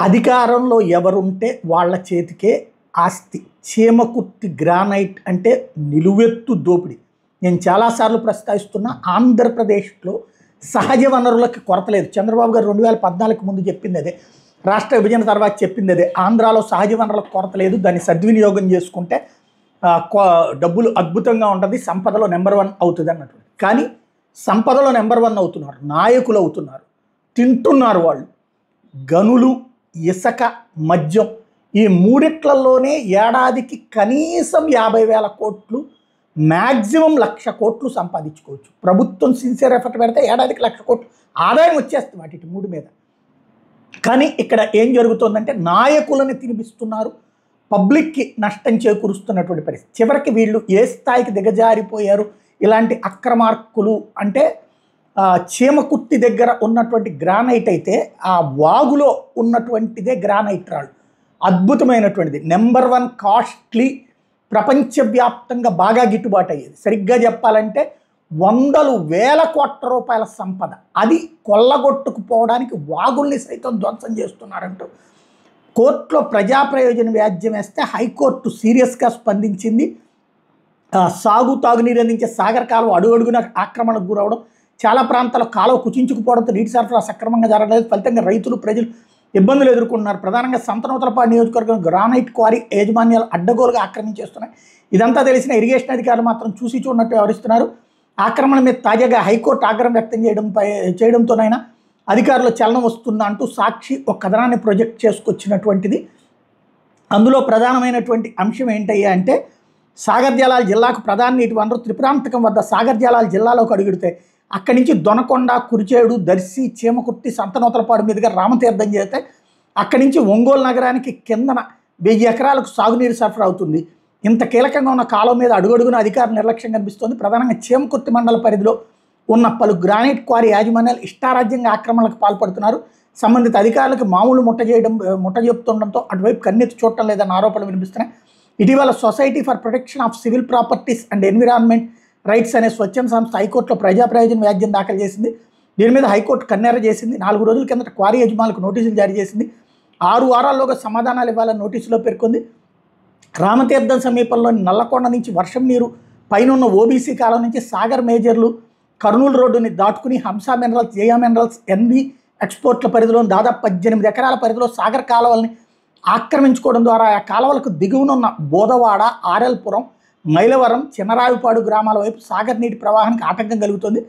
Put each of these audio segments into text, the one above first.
అధికారంలో ఎవరుంటే వాళ్ళ చేతికే ఆస్తి. చీమకుర్తి గ్రానైట్ అంటే నిలువెత్తు దోపిడీ. నేను చాలాసార్లు ప్రస్తావిస్తున్నా, ఆంధ్రప్రదేశ్లో సహజ వనరులకి కొరత లేదు. చంద్రబాబు గారు 2014 ముందు చెప్పింది అదే, రాష్ట్ర విభజన తర్వాత చెప్పింది అదే. ఆంధ్రాలో సహజ వనరులకు కొరత లేదు, దాన్ని సద్వినియోగం చేసుకుంటే డబ్బులు అద్భుతంగా ఉంటుంది, సంపదలో నెంబర్ 1 అవుతుంది అన్నట్టు. కానీ సంపదలో నెంబర్ 1 అవుతున్నారు, నాయకులు అవుతున్నారు, తింటున్నారు వాళ్ళు. గనులు, ఇసుక, మద్యం, ఈ మూడిట్లలోనే ఏడాదికి కనీసం 50,000 కోట్లు, మ్యాక్సిమం 1,00,000 కోట్లు సంపాదించుకోవచ్చు. ప్రభుత్వం సిన్సియర్ ఎఫర్ట్ పెడితే ఏడాదికి 1,00,000 కోట్లు ఆదాయం వచ్చేస్తుంది వాటి మూడు మీద. కానీ ఇక్కడ ఏం జరుగుతుందంటే నాయకులను తినిపిస్తున్నారు, పబ్లిక్కి నష్టం చేకూరుస్తున్నటువంటి పరిస్థితి. చివరికి వీళ్ళు ఏ స్థాయికి దిగజారిపోయారు ఇలాంటి అక్రమార్కులు అంటే, చీమకుర్తి దగ్గర ఉన్నటువంటి గ్రానైట్ అయితే ఆ వాగులో ఉన్నటువంటిదే గ్రానైట్ రాళ్ళు, అద్భుతమైనటువంటిది, నెంబర్ 1 కాస్ట్లీ, ప్రపంచవ్యాప్తంగా బాగా గిట్టుబాటు అయ్యేది. సరిగ్గా చెప్పాలంటే 100,000 కోట్ల రూపాయల సంపద, అది కొల్లగొట్టుకుపోవడానికి వాగుల్ని సైతం ధ్వంసం చేస్తున్నారంటూ కోర్టులో ప్రజా ప్రయోజన వ్యాజ్యం వేస్తే హైకోర్టు సీరియస్గా స్పందించింది. తాగునీరు అందించే సాగర్ కాలువ అడుగడుగున ఆక్రమణకు గురవడం, చాలా ప్రాంతాల్లో కాలువ కుచించుకుపోవడంతో నీటి సరఫరా సక్రమంగా జరగలేదు. ఫలితంగా రైతులు, ప్రజలు ఇబ్బందులు ఎదుర్కొంటున్నారు. ప్రధానంగా సంతనూతలపాడు నియోజకవర్గం గ్రానైట్ క్వారీ యాజమాన్యాలు అడ్డగోలుగా ఆక్రమించేస్తున్నాయి. ఇదంతా తెలిసిన ఇరిగేషన్ అధికారులు మాత్రం చూసి చూడనట్టు వ్యవహరిస్తున్నారు. ఆక్రమణ మీద తాజాగా హైకోర్టు ఆగ్రహం వ్యక్తం చేయడంతోనైనా అధికారులు చలనం వస్తుందా అంటూ సాక్షి ఒక కథనాన్ని ప్రొజెక్ట్ చేసుకొచ్చినటువంటిది. అందులో ప్రధానమైనటువంటి అంశం ఏంటయ్యా అంటే, సాగర్ జలాల జిల్లాకు ప్రధాన నీటి వనరు త్రిపురాంతకం వద్ద సాగర్ జలాల జిల్లాలోకి అడుగుడితే అక్కడి నుంచి దొనకొండ, కురిచేడు, దర్శి, చీమకుర్తి, సంతనూతలపాడు మీదుగా రామతీర్థం చేస్తే అక్కడి నుంచి ఒంగోలు నగరానికి కిందన 1000 ఎకరాలకు సాగునీరు సరఫరా అవుతుంది. ఇంత కీలకంగా ఉన్న కాలువ మీద అడుగడుగున అధికారుల నిర్లక్ష్యం కనిపిస్తోంది. ప్రధానంగా చీమకుర్తి మండల పరిధిలో ఉన్న పలు గ్రానైట్ క్వారీ యాజమాన్యాలు ఇష్టారాజ్యంగా ఆక్రమణలకు పాల్పడుతున్నారు. సంబంధిత అధికారులకు మామూలు ముట్ట చెప్తుండడంతో అటువైపు కన్నెత్తి చూడటం లేదన్న ఆరోపణలు వినిపిస్తున్నాయి. ఇటీవల society for protection of civil properties and environment rights అనే స్వచ్ఛంద సంస్థ హైకోర్టులో ప్రజా ప్రయోజన వ్యాజ్యం దాఖలు చేసింది. దీని మీద హైకోర్టు కన్నెర్ర చేసింది. 4 రోజుల కిందట క్వారీ యజమానులకు నోటీసులు జారీ చేసింది. 6 వారాల్లోగా సమాధానాలు ఇవ్వాలని నోటీసులో పేర్కొంది. రామతీర్థం సమీపంలోని నల్లకొండ నుంచి వర్షం నీరు పైన ఓబీసీ కాలం నుంచి సాగర్ మేజర్లు కర్నూలు రోడ్డుని దాటుకుని హంసా మినరల్స్, జయా మినరల్స్, ఎన్వి ఎక్స్పోర్ట్ల పరిధిలోని దాదాపు 18 ఎకరాల పరిధిలో సాగర్ కాలువల్ని ఆక్రమించుకోవడం ద్వారా ఆ కాలువలకు దిగువనున్న బోదవాడ, ఆర్ఎల్పురం, మైలవరం, చిన్నరావిపాడు గ్రామాల వైపు సాగర్ నీటి ప్రవాహానికి ఆటంకం కలుగుతుంది.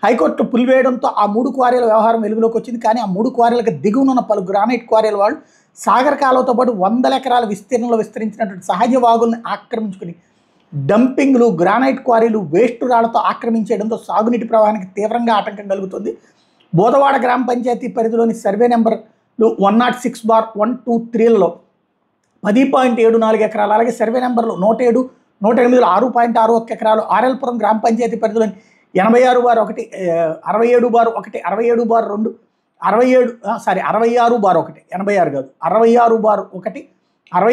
హైకోర్టు పులివేయడంతో ఆ 3 క్వారీల వ్యవహారం వెలుగులోకి వచ్చింది. కానీ ఆ 3 క్వారీలకు దిగువనున్న పలు గ్రానైట్ క్వారీల వాళ్ళు సాగర్ కాలువతో పాటు 100 ఎకరాల విస్తీర్ణంలో విస్తరించినటువంటి సహజ వాగుల్ని ఆక్రమించుకుని డంపింగ్లు, గ్రానైట్ క్వారీలు, వేస్ట్ రాళ్లతో ఆక్రమించేయడంతో సాగునీటి ప్రవాహానికి తీవ్రంగా ఆటంకం కలుగుతుంది. బోదవాడ గ్రామ పంచాయతీ పరిధిలోని సర్వే నెంబర్లు 106/123లలో 10.74 ఎకరాలు, అలాగే సర్వే నెంబర్లు 107, 108లో 6.61 ఎకరాలు, ఆర్ఎల్పురం గ్రామ పంచాయతీ పరిధిలోని 86/1, 67/1, 67/2, 66/1, 86 కాదు, 66/1,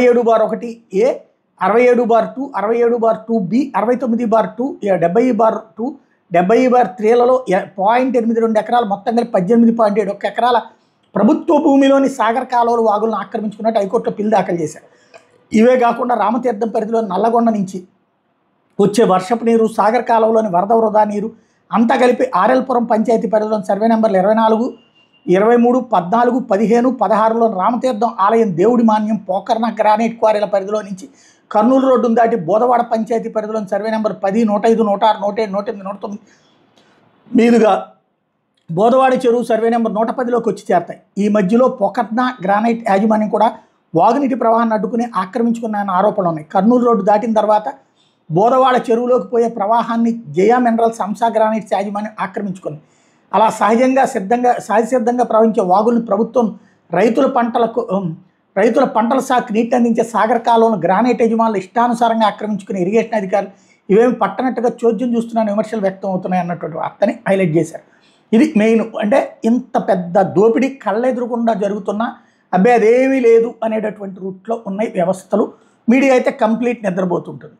67/1A, 67/2, 67/2B, 69/2, 70/2, 70/3లలో 0.82 ఎకరాలు, మొత్తం కలిపి 18.71 ఎకరాల ప్రభుత్వ భూమిలోని సాగర్ కాలువలు, వాగులను ఆక్రమించుకున్నట్టు హైకోర్టులో పిల్ దాఖలు చేశారు. ఇవే కాకుండా రామతీర్థం పరిధిలోని నల్లగొండ నుంచి వచ్చే వర్షపు నీరు, సాగర్ కాలువలోని వరద వృధా నీరు అంతా కలిపి ఆర్ఎల్పురం పంచాయతీ పరిధిలోని సర్వే నెంబర్లు 24, 23, 14, 15, 16లో రామతీర్థం ఆలయం, దేవుడి మాన్యం, పోకర్ణ గ్రానైట్ క్వారీల పరిధిలో నుంచి కర్నూలు రోడ్డును దాటి బోదవాడ పంచాయతీ పరిధిలోని సర్వే నెంబర్ 10, 105, 106, 107, 108, 109 మీదుగా బోదవాడ చెరువు సర్వే నెంబర్ 110లోకి వచ్చి చేరతాయి. ఈ మధ్యలో పోకర్ణ గ్రానైట్ యాజమాన్యం కూడా వాగునీటి ప్రవాహాన్ని అడ్డుకుని ఆక్రమించుకున్న ఆరోపణలు ఉన్నాయి. కర్నూలు రోడ్డు దాటిన తర్వాత బోదవాడ చెరువులోకి పోయే ప్రవాహాన్ని జయా మినరల్స్, హంసా గ్రానైట్స్ యాజమాన్యం ఆక్రమించుకుంది. అలా సహజసిద్ధంగా ప్రవహించే వాగుల్ని ప్రభుత్వం రైతుల పంటల సాగు నీటిని అందించే సాగర్ కాలువను గ్రానైట్ యజమానులు ఇష్టానుసారంగా ఆక్రమించుకునే ఇరిగేషన్ అధికారులు ఇవేమి పట్టనట్టుగా చోద్యం చూస్తున్న విమర్శలు వ్యక్తం అవుతున్నాయి అన్నటువంటి వార్తని హైలైట్ చేశారు. ఇది మెయిన్. అంటే ఇంత పెద్ద దోపిడీ కళ్ళెదురుకుండా జరుగుతున్నా అదేమీ లేదు అనేటటువంటి రూట్లో ఉన్నాయి వ్యవస్థలు. మీడియా అయితే కంప్లీట్ నిద్రపోతుంటుంది.